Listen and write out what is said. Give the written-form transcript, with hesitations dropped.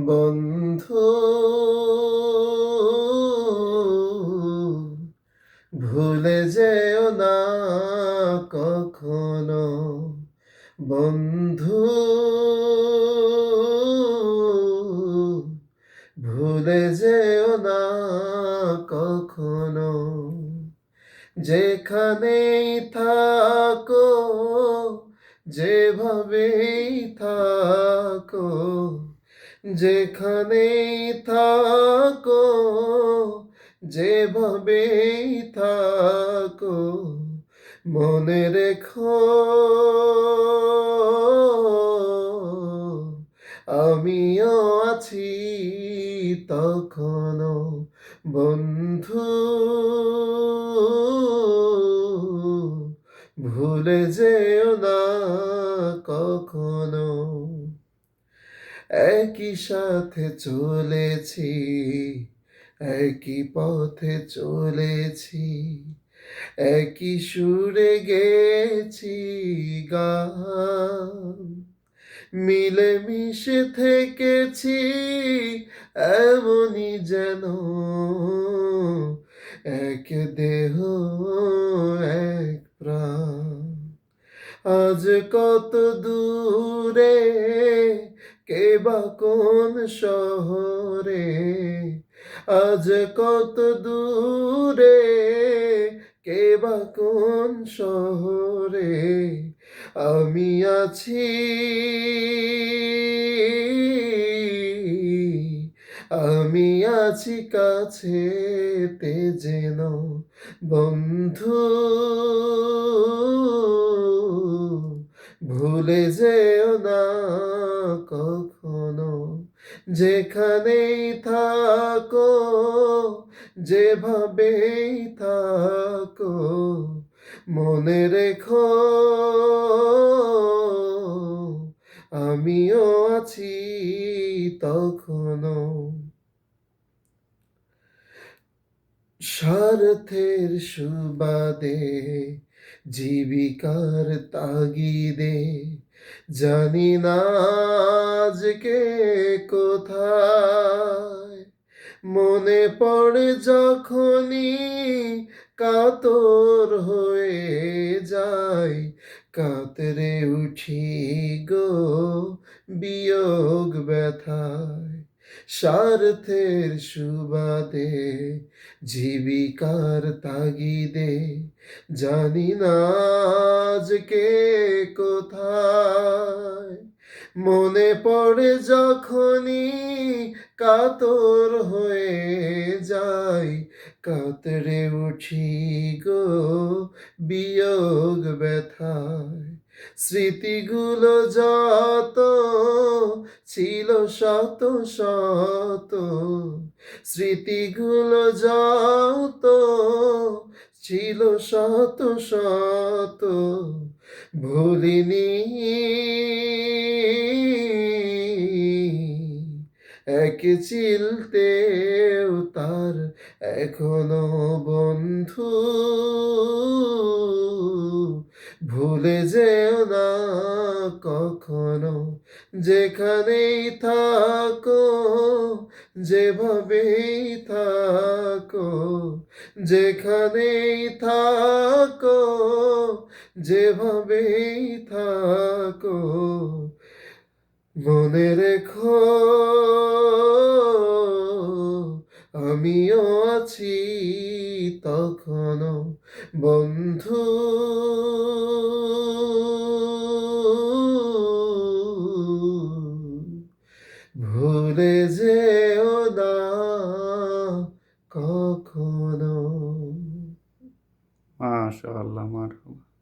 বন্ধু, ভুলে যেও না কখনো। বন্ধু, ভুলে যেও না কখনো। যেখানেই থাকো, যেভাবেই থাকো, যেখানেই থাকো, যেভাবেই থাকো, মনে রেখো আমিও আছি তখনো। বন্ধু, ভুলে যেও না কখনো। একই সাথে চলেছি, একই পথে চলেছি, একই সুরে গেছি গান। মিলেমিশে থেকেছি এমনই যেন এক দেহ এক প্রাণ। আজ কত দূরে, কে বা কোন শহরে, আজ কত দূরে, কে বা কোন শহরে আমি আছি, আমি আছি কাছেতে যেন। বন্ধু, ভুলে যেও না কখনো। যেখানেই থাকো, যেভাবেই থাকো, মনে রেখো আমিও আছি তখনো। স্বার্থের সুবাদে, জীবিকার তাগিদে, জানি না আজকে কোথায়। মনে পড়ে যখনই কাতর হয়ে যাই, কাতরে উঠি গো বিয়োগ ব্যথায়। স্বার্থের সুবাদে, জীবিকার তাগিদে, জানি না আজকে কোথায়। মনে পড়ে যখনই কাতর হয়ে যাই, কাতরে উঠি গো বিয়োগ ব্যথায়। স্মৃতিগুলো যত ছিল শত শত, স্মৃতিগুলো যত ছিল শত শত, ভুলিনি এক চিলতেও তার এখনো। বন্ধু, ভুলে যেও না কখনো। যেখানেই থাকো, যেভাবেই থাকো, যেখানেই থাকো, যেভাবেই থাকো, মনে রেখো আমিও আছি তখনো। বন্ধু, ভুলে যেও না কখনো। মাশাআল্লাহ, মারহাবা।